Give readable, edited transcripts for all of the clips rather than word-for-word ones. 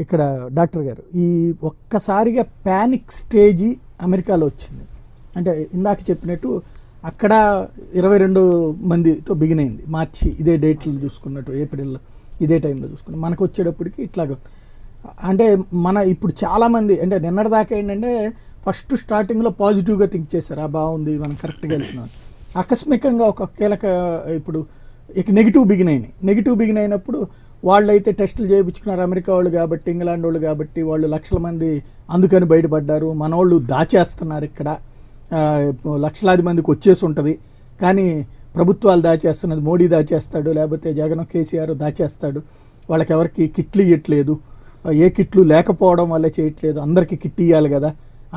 ఇక్కడ డాక్టర్ గారు ఈ ఒక్కసారిగా ప్యానిక్ స్టేజీ అమెరికాలో వచ్చింది. అంటే ఇందాక చెప్పినట్టు అక్కడ 22 మందితో బిగిన్ అయింది మార్చి, ఇదే డేట్లు చూసుకున్నట్టు ఏప్రిల్ ఇదే టైంలో చూసుకున్నాం. మనకు వచ్చేటప్పటికి ఇట్లాగ అంటే మన ఇప్పుడు చాలామంది అంటే నిన్నటిదాకా ఏంటంటే ఫస్ట్ స్టార్టింగ్లో పాజిటివ్గా థింక్ చేశారు, బాగుంది మనం కరెక్ట్గా వెళ్తున్నాం. ఆకస్మికంగా ఒక కీలక ఇప్పుడు ఇక నెగిటివ్ బిగిన్ అయినప్పుడు వాళ్ళైతే టెస్టులు చేయించుకున్నారు అమెరికా వాళ్ళు కాబట్టి, ఇంగ్లాండ్ వాళ్ళు కాబట్టి, వాళ్ళు లక్షల మంది అందుకని బయటపడ్డారు. మన వాళ్ళు దాచేస్తున్నారు, ఇక్కడ లక్షలాది మందికి వచ్చేసి ఉంటుంది. కానీ ప్రభుత్వాలు దాచేస్తున్నది, మోడీ దాచేస్తాడు, లేకపోతే జగన్ కేసీఆర్ దాచేస్తాడు. వాళ్ళకి ఎవరికి కిట్లు ఇవ్వట్లేదు, ఏ కిట్లు లేకపోవడం వల్ల చేయట్లేదు, అందరికీ కిట్ ఇవ్వాలి కదా,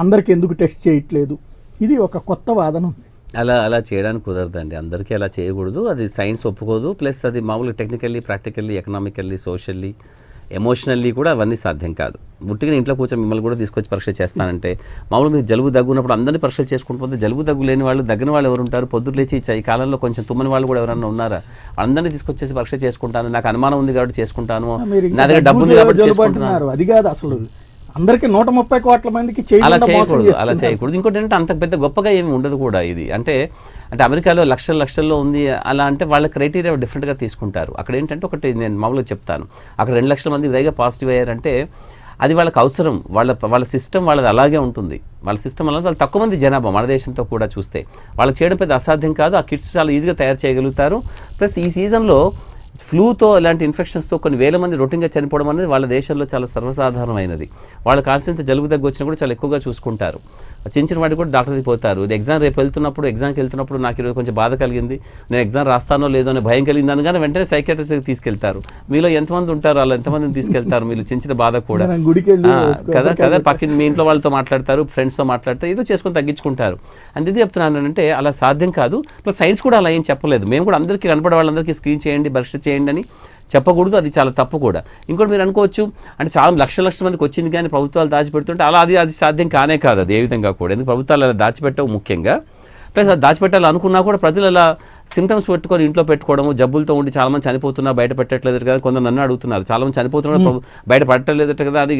అందరికీ ఎందుకు టెస్ట్ చేయట్లేదు, ఇది ఒక కొత్త వాదన ఉంది. అలా చేయడానికి కుదరదండి, అందరికీ అలా చేయకూడదు, అది సైన్స్ ఒప్పుకోదు. ప్లస్ అది మామూలుగా technically, practically, economically, socially, emotionally కూడా అవన్నీ సాధ్యం కాదు. ముట్టిగా ఇంట్లో కూర్చొని మిమ్మల్ని కూడా తీసుకొచ్చి పరీక్ష చేస్తానంటే మామూలుగా మీరు జలుబు దగ్గు ఉన్నప్పుడు అందరినీ పరీక్షలు చేసుకుంటూ పోతే జలుబు దగ్గు లేని వాళ్ళు, దగ్గర వాళ్ళు ఎవరు ఉంటారు? పొద్దున్న లేచి ఈ కాలంలో కొంచెం తుమ్మని వాళ్ళు కూడా ఎవరన్నా ఉన్నారా? అందరినీ తీసుకొచ్చేసి పరీక్ష చేసుకుంటాను, నాకు అనుమానం ఉంది కాబట్టి చేసుకుంటాను, నా దగ్గర డబ్బు ఉంది కాబట్టి చేసుకుంటున్నారు, అది కాదు అసలు. అందరికీ 130 కోట్ల మందికి అలా చేయకూడదు. ఇంకోటి ఏంటంటే అంత పెద్ద గొప్పగా ఏమి ఉండదు కూడా ఇది. అంటే అమెరికాలో లక్షల్లో ఉంది అలా అంటే వాళ్ళ క్రైటీరియా డిఫరెంట్గా తీసుకుంటారు. అక్కడ ఏంటంటే ఒకటి నేను మామూలుగా చెప్తాను, అక్కడ 2 లక్షల మంది వేగా పాజిటివ్ అయ్యారంటే అది వాళ్ళకి అవసరం, వాళ్ళ సిస్టమ్ వాళ్ళది అలాగే ఉంటుంది. వాళ్ళ సిస్టమ్ వల్ల వాళ్ళు తక్కువ మంది జనాభా మన దేశంతో కూడా చూస్తే వాళ్ళకి చేయడం పెద్ద అసాధ్యం కాదు. ఆ కిట్స్ చాలా ఈజీగా తయారు చేయగలుగుతారు. ప్లస్ ఈ సీజన్లో ఫ్లూతో ఇలాంటి ఇన్ఫెక్షన్స్తో కొన్ని వేల మంది రొటీన్గా చనిపోవడం అనేది వాళ్ళ దేశంలో చాలా సర్వసాధారణమైనది. వాళ్ళకి కాల్సినంత జలుబు దగ్గు వచ్చినా కూడా చాలా ఎక్కువగా చూసుకుంటారు. చిన్న వాటికి కూడా డాక్టర్కి పోతారు. ఎగ్జామ్కి వెళ్తున్నప్పుడు నాకు ఈరోజు కొంచెం బాధ కలిగింది, నేను ఎగ్జామ్ రాస్తానో లేదో అని భయం కలిగిందని కానీ వెంటనే సైకియాట్రిస్ట్కి తీసుకెళ్తారు. మీలో ఎంతమంది ఉంటారు, అలా ఎంతమందిని తీసుకెళ్తారు? మీరు చిన్న బాధ కూడా కదా పక్కన మీ ఇంట్లో వాళ్ళతో మాట్లాడతారు, ఫ్రెండ్స్తో మాట్లాడతారు, ఏదో చేసుకొని తగ్గించుకుంటారు. అందుకే చెప్తున్నాను అంటే అలా సాధ్యం కాదు. ప్లస్ సైన్స్ కూడా అలా ఏం చెప్పలేదు. మేము కూడా అందరికీ కనపడే వాళ్ళందరికీ స్క్రీన్ చేయండి, పరీక్ష చేయండి అని చెప్పకూడదు, అది చాలా తప్పు కూడా. ఇంకోటి మీరు అనుకోవచ్చు అంటే చాలా లక్షల మందికి వచ్చింది కానీ ప్రభుత్వాలు దాచిపెడుతుంటే అది సాధ్యం కానే కాదు, అది ఏ విధంగా కూడా. ఎందుకు ప్రభుత్వాలు అలా దాచిపెట్టవు ముఖ్యంగా. ప్లస్ అది దాచిపెట్టాలి అనుకున్నా కూడా ప్రజలు అలా సిమ్టమ్స్ పెట్టుకొని ఇంట్లో పెట్టుకోవడము, జబ్బులతో ఉండి చాలామంది చనిపోతున్నా బయట పెట్టట్లేదు కదా, కొందరు నన్ను అడుగుతున్నారు, చాలామంది చనిపోతున్నా బయట పట్టలేదట కదా. అది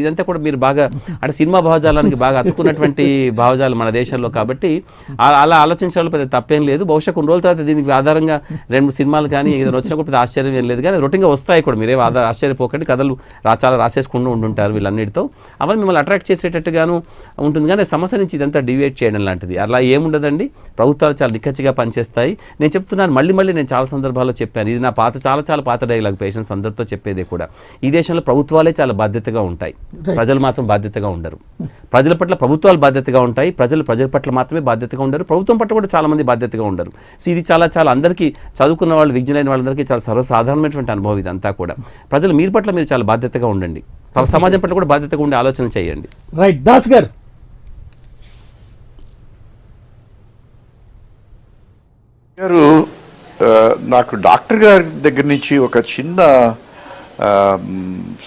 ఇదంతా కూడా మీరు బాగా అంటే సినిమా భావజాలానికి బాగా అతుక్కున్నటువంటి భావజాలు మన దేశంలో. కాబట్టి అలా ఆలోచించడంలో పెద్ద తప్పేం లేదు. బహుశా కొన్ని రోజుల తర్వాత దీనికి ఆధారంగా 2 సినిమాలు కానీ ఏదైనా వచ్చినా కూడా పెద్ద ఆశ్చర్యం ఏం లేదు. కానీ రొటీన్గా వస్తాయి కూడా, మీరే ఆశ్చర్యపోకండి. కథలు చాలా రాసేసుకుంటూ ఉంటుంటారు వీళ్ళన్నిటితో. అవన్నీ మిమ్మల్ని అట్రాక్ట్ చేసేటట్టుగాను ఉంటుంది. కానీ సమస్య నుంచి ఇదంతా డివియేట్ చేయడం లాంటిది అలా ఏముండదండి. ప్రభుత్వాలు చాలా నిక్కచ్చిగా పనిచేస్తాయి. నేను చెప్తున్నాను మళ్ళీ నేను చాలా సందర్భాల్లో చెప్పాను, ఇది నా చాలా పాత డైలాగ్, పేషెంట్స్ అందరితో చెప్పేదే కూడా. ఈ దేశంలో ప్రభుత్వాలే చాలా బాధ్యతగా ఉంటాయి, ప్రజలు మాత్రం బాధ్యతగా ఉండరు. ప్రజల పట్ల ప్రభుత్వాలు బాధ్యతగా ఉంటాయి, ప్రజల పట్ల మాత్రమే బాధ్యతగా ఉండరు. ప్రభుత్వం పట్ల కూడా చాలా మంది బాధ్యతగా ఉండరు. సో ఇది చాలా అందరికీ, చదువుకున్న వాళ్ళు, విజ్ఞులైన వాళ్ళందరికీ చాలా సర్వసాధారణమైనటువంటి అనుభవం ఇదంతా కూడా. ప్రజలు మీరు పట్ల మీరు చాలా బాధ్యతగా ఉండండి, సమాజం పట్ల కూడా బాధ్యతగా ఉండే ఆలోచన చేయండి. రైట్ దాస్ గారు. గారు, నాకు డాక్టర్ గారి దగ్గర నుంచి ఒక చిన్న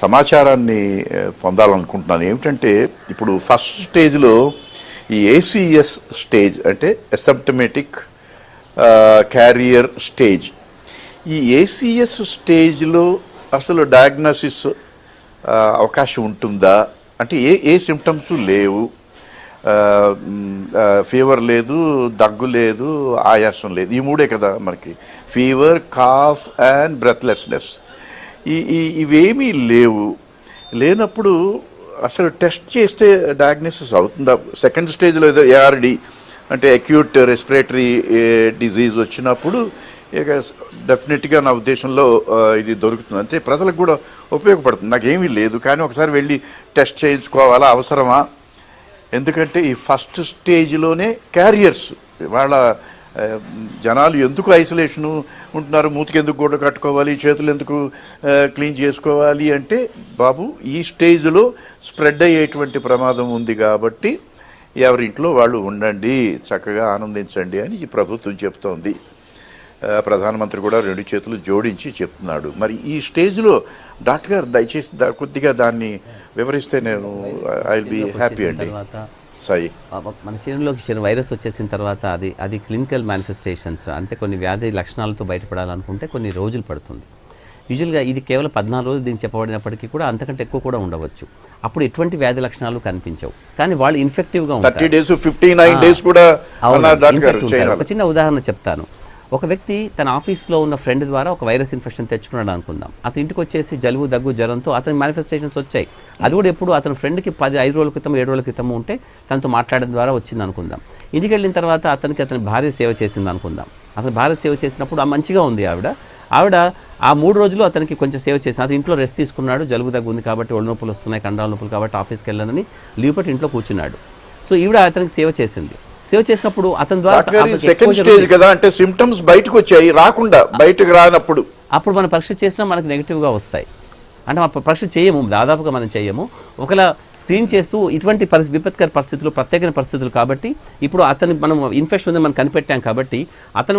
సమాచారాన్ని పొందాలనుకుంటున్నాను. ఏమిటంటే ఇప్పుడు ఫస్ట్ స్టేజ్లో ఈ ACS స్టేజ్ అంటే అసిమ్ప్టమాటిక్ క్యారియర్ స్టేజ్, ఈ ACS స్టేజ్లో అసలు డయాగ్నోసిస్ అవకాశం ఉంటుందా? అంటే ఏ సిమ్టమ్స్ లేవు, ఫీవర్ లేదు, దగ్గు లేదు, ఆయాసం లేదు, ఈ 3 కదా మనకి. ఫీవర్, కాఫ్ అండ్ బ్రెత్లెస్నెస్, ఇవేమీ లేనప్పుడు అసలు టెస్ట్ చేస్తే డయాగ్నోసిస్ అవుతుందా? సెకండ్ స్టేజ్లో ఏదో ARD అంటే అక్యూట్ రెస్పిరేటరీ డిజీజ్ వచ్చినప్పుడు ఇక డెఫినెట్గా నా ఉద్దేశంలో ఇది దొరుకుతుంది, అంటే ప్రజలకు కూడా ఉపయోగపడుతుంది. నాకేమీ లేదు కానీ ఒకసారి వెళ్ళి టెస్ట్ చేయించుకోవాలా, అవసరమా? ఎందుకంటే ఈ ఫస్ట్ స్టేజ్లోనే క్యారియర్స్, వాళ్ళ జనాలు ఎందుకు ఐసోలేషను ఉంటున్నారు, మూతికి ఎందుకు గుడ్డ కట్టుకోవాలి, చేతులు ఎందుకు క్లీన్ చేసుకోవాలి అంటే, బాబు ఈ స్టేజ్లో స్ప్రెడ్ అయ్యేటువంటి ప్రమాదం ఉంది కాబట్టి ఎవరింట్లో వాళ్ళు ఉండండి, చక్కగా ఆనందించండి అని ఈ ప్రభుత్వం చెప్తోంది. ప్రధానమంత్రి కూడా 2 చేతులు జోడించి చెప్తున్నాడు. మరి ఈ స్టేజ్లో డాక్టర్ గారు దయచేసి కొద్దిగా దాన్ని వివరిస్తే నేను ఐ విల్ బి హ్యాపీ అండి. సాయి, మన శరీరంలోకి వైరస్ వచ్చేసిన తర్వాత అది క్లినికల్ మేనిఫెస్టేషన్స్ అంటే కొన్ని వ్యాధి లక్షణాలతో బయటపడాలనుకుంటే కొన్ని రోజులు పడుతుంది. యూజువల్గా ఇది కేవలం 14 రోజులు దీనికి చెప్పబడినప్పటికీ కూడా అంతకంటే ఎక్కువ కూడా ఉండవచ్చు. అప్పుడు ఎటువంటి వ్యాధి లక్షణాలు కనిపించవు, కానీ వాళ్ళు ఇన్ఫెక్టివ్గా ఉంటారు. 30 days 59 days కూడా అన్నారు డాక్టర్ గారు. ఒక చిన్న ఉదాహరణ చెప్తాను. ఒక వ్యక్తి తన ఆఫీస్లో ఉన్న ఫ్రెండ్ ద్వారా ఒక వైరస్ ఇన్ఫెక్షన్ తెచ్చుకున్నాడు అనుకుందాం. అతని ఇంటికి వచ్చేసి జలుబు, దగ్గు, జ్వరంతో అతని మేనిఫెస్టేషన్స్ వచ్చాయి. అది కూడా ఎప్పుడు అతని ఫ్రెండ్కి 5 రోజుల క్రితం 7 రోజుల క్రితం ఉంటే తనతో మాట్లాడడం ద్వారా వచ్చింది అనుకుందాం. ఇంటికి వెళ్ళిన తర్వాత అతని భార్య సేవ చేసింది అనుకుందాం. అతని భార్య సేవ చేసినప్పుడు మంచిగా ఉంది ఆవిడ ఆ 3 రోజులు అతనికి కొంచెం సేవ చేసింది. అతను ఇంట్లో రెస్ట్ తీసుకున్నాడు, జలుబు దగ్గు ఉంది కాబట్టి, ఒళ్ళు నొప్పులు వస్తున్నాయి, కండరాల నొప్పులు కాబట్టి ఆఫీస్కి వెళ్ళానని లీవ్ పెట్టి ఇంట్లో కూర్చున్నాడు. సో ఈవిడ అతనికి సేవ చేసింది. సేవ చేసినప్పుడు అతని ద్వారా సెకండ్ స్టేజ్ కదా, అంటే సిమ్టమ్స్ బయటకు వచ్చాయి, రాకుండా బయటకు రానప్పుడు అప్పుడు మనం పరీక్ష చేసినా మనకు నెగిటివ్గా వస్తాయి. అంటే మనం పరీక్ష చేయము, దాదాపుగా మనం చేయము. ఒకవేళ స్క్రీన్ చేస్తూ ఇటువంటి విపత్కర పరిస్థితులు, ప్రత్యేకమైన పరిస్థితులు కాబట్టి ఇప్పుడు మనం ఇన్ఫెక్షన్ ఉంది మనం కనిపెట్టాం కాబట్టి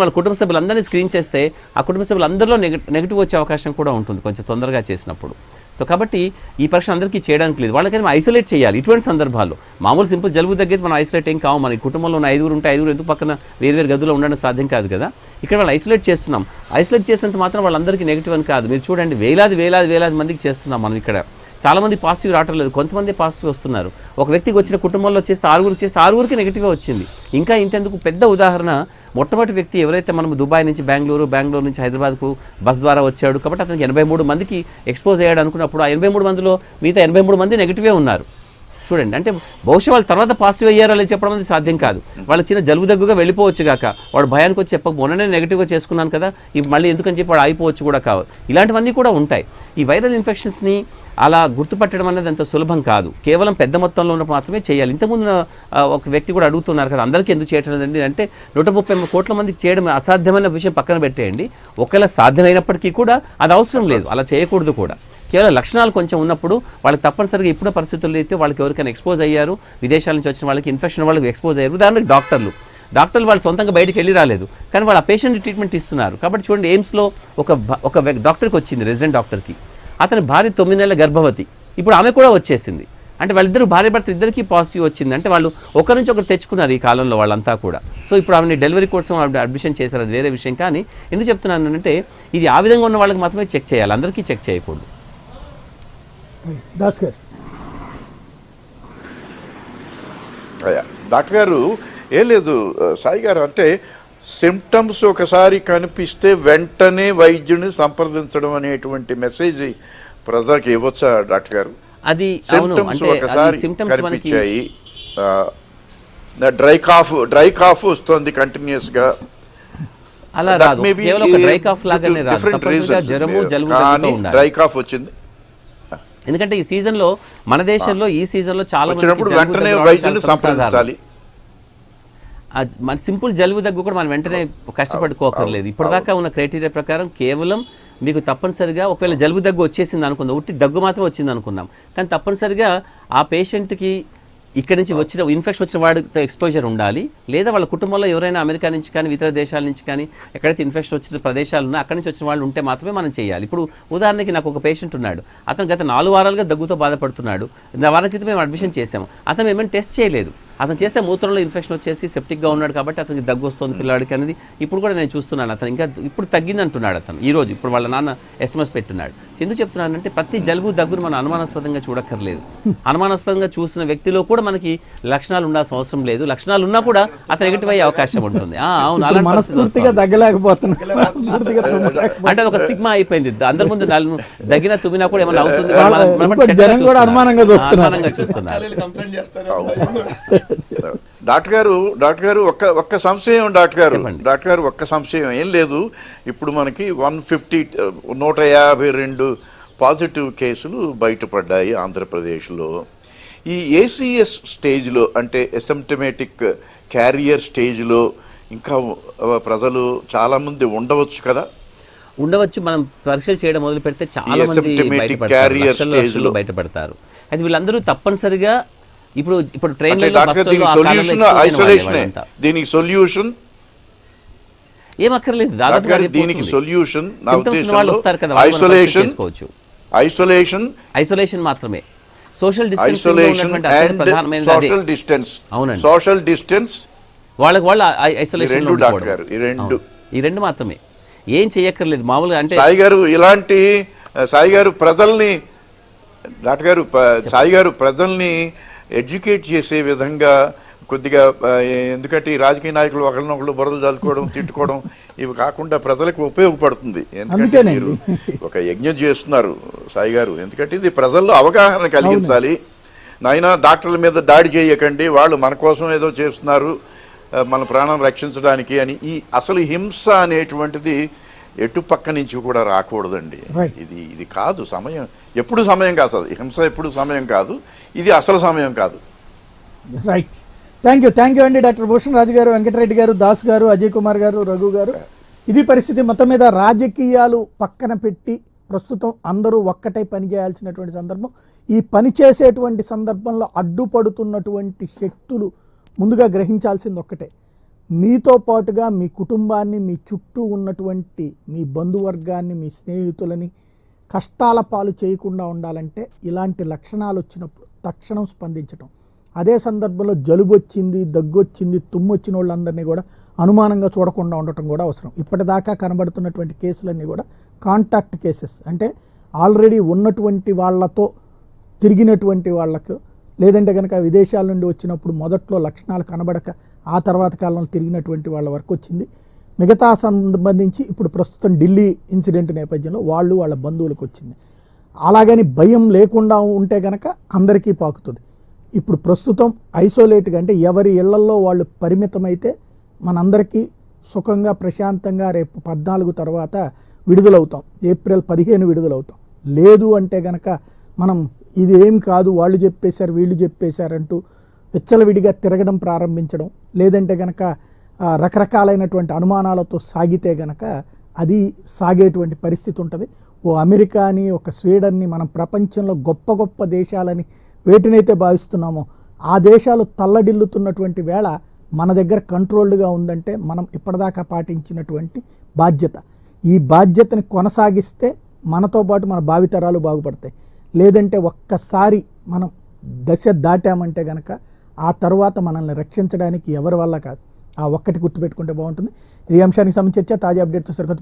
వాళ్ళ కుటుంబ సభ్యులందరినీ స్క్రీన్ చేస్తే ఆ కుటుంబ సభ్యులందరిలో నెగిటివ్ వచ్చే అవకాశం కూడా ఉంటుంది కొంచెం తొందరగా చేసినప్పుడు. సో కాబట్టి ఈ పరీక్ష అందరికీ చేయడానికి లేదు, వాళ్ళకైతే మనం ఐసోలేట్ చేయాలి. ఇటువంటి సందర్భాల్లో మామూలు సింపుల్ జలుబు దగ్గర మనం ఐసోలేట్ ఏం కావు. మన కుటుంబంలో ఉన్న 5 ఉంటే 5 ఎందుకు పక్కన వేరు గదుల్లో ఉండడం సాధ్యం కాదు కదా. ఇక్కడ వాళ్ళు ఐసోలేట్ చేస్తున్నాం. ఐసోలేట్ చేసినంత మాత్రం వాళ్ళందరికీ నెగిటివ్ అని కాదు. మీరు చూడండి, వేలాది మందికి చేస్తున్నాం మనం. ఇక్కడ చాలామంది పాజిటివ్ రావటం లేదు, కొంతమంది పాజిటివ్ వస్తున్నారు. ఒక వ్యక్తికి వచ్చిన కుటుంబంలో చేస్తే 6 నెగిటివ్గా వచ్చింది. ఇంకా ఇంతెందుకు పెద్ద ఉదాహరణ, మొట్టమొదటి వ్యక్తి ఎవరైతే మనం దుబాయ్ నుంచి బెంగళూరు నుంచి హైదరాబాద్కు బస్ ద్వారా వచ్చాడు కాబట్టి అతనికి 83 మందికి ఎక్స్పోజ్ అయ్యాడు అనుకున్నప్పుడు ఆ 83 మందిలో మిగతా 83 మంది నెగిటివే ఉన్నారు. చూడండి, అంటే బహుశా వాళ్ళు తర్వాత పాజిటివ్ అయ్యారో లేదు చెప్పడం అనేది సాధ్యం కాదు. వాళ్ళ చిన్న జలుబు దగ్గుగా వెళ్ళిపోవచ్చు కాక, వాడు భయానికి వచ్చి మొన్ననే నెగిటివ్గా చేసుకున్నాను కదా ఇప్పుడు మళ్ళీ ఎందుకని చెప్పి వాడు అయిపోవచ్చు కూడా కావాలి. ఇలాంటివన్నీ కూడా ఉంటాయి. ఈ వైరల్ ఇన్ఫెక్షన్స్ని అలా గుర్తుపట్టడం అనేది అంత సులభం కాదు. కేవలం పెద్ద మొత్తంలో ఉన్నప్పుడు మాత్రమే చేయాలి. ఇంతకుముందు ఒక వ్యక్తి కూడా అడుగుతున్నారు కదా, అందరికీ ఎందుకు చేయటం లేదండి అంటే 130 కోట్ల మందికి చేయడం అసాధ్యమైన విషయం పక్కన పెట్టేయండి. ఒకవేళ సాధ్యమైనప్పటికీ కూడా అది అవసరం లేదు, అలా చేయకూడదు కూడా. కేవలం లక్షణాలు కొంచెం ఉన్నప్పుడు వాళ్ళకి తప్పనిసరిగా ఇప్పుడు పరిస్థితుల్లో అయితే వాళ్ళకి ఎవరికైనా ఎక్స్పోజ్ అయ్యారు, విదేశాల నుంచి వచ్చిన వాళ్ళకి ఇన్ఫెక్షన్ వాళ్ళకి ఎక్స్పోజ్ అయ్యారు. ఉదాహరణకు డాక్టర్లు వాళ్ళు సొంతంగా బయటికి వెళ్ళి రాలేదు, కానీ వాళ్ళు ఆ పేషెంట్ ట్రీట్మెంట్ ఇస్తున్నారు. కాబట్టి చూడండి, ఎయిమ్స్లో ఒక డాక్టర్కి వచ్చింది, రెసిడెంట్ డాక్టర్కి. అతని భార్య 9 నెలల గర్భవతి, ఇప్పుడు ఆమె కూడా వచ్చేసింది. అంటే వాళ్ళిద్దరు భార్య భర్త ఇద్దరికీ పాజిటివ్ వచ్చింది. అంటే వాళ్ళు ఒకరి నుంచి ఒకరు తెచ్చుకున్నారు ఈ కాలంలో వాళ్ళంతా కూడా. సో ఇప్పుడు ఆమెని డెలివరీ కోసం అడ్మిషన్ చేశారు, అది వేరే విషయం. కానీ ఎందుకు చెప్తున్నాను అంటే ఇది ఆ విధంగా ఉన్న వాళ్ళకి మాత్రమే చెక్ చేయాలి, అందరికీ చెక్ చేయకూడదు. దాస్ గారు. డాక్టర్ గారు ఏం లేదు సాయి గారు, అంటే సిమ్టమ్స్ ఒకసారి కనిపిస్తే వెంటనే వైద్యుని సంప్రదించడం అనేటువంటి మెసేజ్ ప్రజలకు ఇవ్వచ్చా డాక్టర్ గారు? అది సిమ్టమ్స్ ఒకసారి కనిపించాయి, డ్రై కాఫ్ వస్తుంది కంటిన్యూస్ గా, అలా రాదు, కేవలం ఒక డ్రై కాఫ్ లాగానే రాదు, తప్పనిసరిగా జ్వరము జలుబు ఉండాలి. డ్రై కాఫ్ వచ్చింది ఎందుకంటే ఈ సీజన్లో మన దేశంలో ఈ సీజన్లో చాలా వెంటనే వైద్యుని సంప్రదించాలి. మన సింపుల్ జలుబు దగ్గు కూడా మనం వెంటనే కష్టపడుకోకర్లేదు. ఇప్పటిదాకా ఉన్న క్రైటీరియా ప్రకారం కేవలం మీకు తప్పనిసరిగా ఒకవేళ జలుబు దగ్గు వచ్చేసింది అనుకుందాం, ఉట్టి దగ్గు మాత్రం వచ్చింది అనుకుందాం, కానీ తప్పనిసరిగా ఆ పేషెంట్కి ఇక్కడి నుంచి వచ్చిన ఇన్ఫెక్షన్ వచ్చిన వాడితో ఎక్స్పోజర్ ఉండాలి, లేదా వాళ్ళ కుటుంబంలో ఎవరైనా అమెరికా నుంచి కానీ ఇతర దేశాల నుంచి కానీ ఎక్కడైతే ఇన్ఫెక్షన్ వచ్చిన ప్రదేశాలు ఉన్నా అక్కడి నుంచి వచ్చిన వాళ్ళు ఉంటే మాత్రమే మనం చేయాలి. ఇప్పుడు ఉదాహరణకి నాకు ఒక పేషెంట్ ఉన్నాడు, అతను గత 4 వారాలుగా దగ్గుతో బాధపడుతున్నాడు. వారం క్రితం మేము అడ్మిషన్ చేసాము, అతను ఏమైనా టెస్ట్ చేయలేదు. అతను చేస్తే మూత్రంలో ఇన్ఫెక్షన్ వచ్చేసి సెప్టిక్గా ఉన్నాడు కాబట్టి అతనికి దగ్గు వస్తుంది పిల్లాడికి అనేది ఇప్పుడు కూడా నేను చూస్తున్నాను. అతను ఇంకా ఇప్పుడు తగ్గింది అంటున్నాడు అతను ఈరోజు. ఇప్పుడు వాళ్ళ నాన్న SMS పెట్టున్నాడు. ఎందుకు చెప్తున్నానంటే ప్రతి జలుబు దగ్గును మనం అనుమానాస్పదంగా చూడక్కర్లేదు. అనుమానాస్పదంగా చూసిన వ్యక్తిలో కూడా మనకి లక్షణాలు ఉండాల్సిన అవసరం లేదు. లక్షణాలు ఉన్నా కూడా అతను నెగటివ్ అయ్యే అవకాశం ఉంటుంది. అవును, అంటే ఒక స్టిగ్మా అయిపోయింది. అందరి ముందు దగ్గిన తుమ్మినా కూడా ఏమైనా అవుతుంది అనుమానంగా చూస్తున్నారు. డాక్టర్ గారు ఒక్క సంశయం డాక్టర్ గారు ఒక్క సంశయం ఏం లేదు. ఇప్పుడు మనకి 152 పాజిటివ్ కేసులు బయటపడ్డాయి ఆంధ్రప్రదేశ్లో. ఈ ACS స్టేజ్లో అంటే అసిమ్ప్టమాటిక్ క్యారియర్ స్టేజ్లో ఇంకా ప్రజలు చాలా మంది ఉండవచ్చు కదా? ఉండవచ్చు. మనం పరీక్షలు చేయడం మొదలు పెడితే చాలా మంది బయటపడతారు. అయితే వీళ్ళందరూ తప్పనిసరిగా ఇప్పుడు ట్రైన్ దీనికి సొల్యూషన్ ఏమక్కర్లేదు. దీనికి సొల్యూషన్ ఐసోలేషన్ మాత్రమే. సోషల్ డిస్టెన్స్ సోషల్ డిస్టెన్స్ వాళ్ళకి వాళ్ళు ఐసోలేషన్ ఈ రెండు మాత్రమే. ఏం చేయక్కర్లేదు మామూలుగా. అంటే సాయి గారు ఇలాంటి సాయి గారు ప్రజల్ని డాక్టర్ గారు సాయి గారు ప్రజల్ని ఎడ్యుకేట్ చేసే విధంగా కొద్దిగా ఎందుకంటే ఈ రాజకీయ నాయకులు ఒకరినొకరు బురదలు చల్లుకోవడం తిట్టుకోవడం ఇవి కాకుండా ప్రజలకు ఉపయోగపడుతుంది. ఎందుకంటే మీరు ఒక యజ్ఞం చేస్తున్నారు సాయి గారు, ఎందుకంటే ఇది ప్రజల్లో అవగాహన కలిగించాలి. నాయనా డాక్టర్ల మీద దాడి చేయకండి, వాళ్ళు మన కోసం ఏదో చేస్తున్నారు మన ప్రాణం రక్షించడానికి అని. ఈ అసలు హింస అనేటువంటిది ఎటు పక్క నుంచి కూడా రాకూడదండి. ఇది కాదు సమయం, ఎప్పుడు సమయం కాదు, హింస ఎప్పుడు సమయం కాదు, ఇది అసలు సమయం కాదు. రైట్, థ్యాంక్ యూ అండి డాక్టర్ భూషణ్ రాజు గారు, వెంకటరెడ్డి గారు, దాస్ గారు, అజయ్ కుమార్ గారు, రఘు గారు. ఇది పరిస్థితి. మొత్తం మీద రాజకీయాలు పక్కన పెట్టి ప్రస్తుతం అందరూ ఒక్కటై పనిచేయాల్సినటువంటి సందర్భం. ఈ పని చేసేటువంటి సందర్భంలో అడ్డుపడుతున్నటువంటి శక్తులు ముందుగా గ్రహించాల్సింది ఒక్కటే, మీతో పాటుగా మీ కుటుంబాన్ని, మీ చుట్టూ ఉన్నటువంటి మీ బంధువర్గాన్ని, మీ స్నేహితులని కష్టాల పాలు చేయకుండా ఉండాలంటే ఇలాంటి లక్షణాలు వచ్చినప్పుడు తక్షణం స్పందించడం. అదే సందర్భంలో జలుబు వచ్చింది, దగ్గు వచ్చింది, తుమ్ము వచ్చిన వాళ్ళందరినీ కూడా అనుమానంగా చూడకుండా ఉండటం కూడా అవసరం. ఇప్పటిదాకా కనబడుతున్నటువంటి కేసులన్నీ కూడా కాంటాక్ట్ కేసెస్, అంటే ఆల్రెడీ ఉన్నటువంటి వాళ్ళతో తిరిగినటువంటి వాళ్ళకు, లేదంటే కనుక విదేశాల నుండి వచ్చినప్పుడు మొదట్లో లక్షణాలు కనబడక ఆ తర్వాత కాలంలో తిరిగినటువంటి వాళ్ళ వరకు వచ్చింది. మిగతా సంబంధించి ఇప్పుడు ప్రస్తుతం ఢిల్లీ ఇన్సిడెంట్ నేపథ్యంలో వాళ్ళ బంధువులకు వచ్చింది. అలాగని భయం లేకుండా ఉంటే కనుక అందరికీ పాకుతుంది. ఇప్పుడు ప్రస్తుతం ఐసోలేట్గా, అంటే ఎవరి ఇళ్లల్లో వాళ్ళు పరిమితమైతే మనందరికీ సుఖంగా ప్రశాంతంగా రేపు 14 తర్వాత విడుదలవుతాం, ఏప్రిల్ 15 విడుదలవుతాం. లేదు అంటే కనుక మనం ఇది ఏం కాదు, వాళ్ళు చెప్పేశారు వీళ్ళు చెప్పేశారంటూ విచ్చలవిడిగా తిరగడం ప్రారంభించడం, లేదంటే కనుక రకరకాలైనటువంటి అనుమానాలతో సాగితే కనుక అది సాగేటువంటి పరిస్థితి ఉంటుంది. ఓ అమెరికాని, ఒక స్వీడన్ని మనం ప్రపంచంలో గొప్ప గొప్ప దేశాలని వేటినైతే భావిస్తున్నామో ఆ దేశాలు తల్లడిల్లుతున్నటువంటి వేళ మన దగ్గర కంట్రోల్డ్గా ఉందంటే మనం ఇప్పటిదాకా పాటించినటువంటి బాధ్యత, ఈ బాధ్యతని కొనసాగిస్తే మనతో పాటు మన భావితరాలు బాగుపడతాయి. లేదంటే ఒక్కసారి మనం దశ దాటామంటే కనుక ఆ తర్వాత మనల్ని రక్షించడానికి ఎవరి వల్ల కాదు. ఆ ఒక్కటి గుర్తుపెట్టుకుంటే బాగుంటుంది. ఈ అంశానికి సంబంధించి తాజా అప్డేట్తో సరికొత్త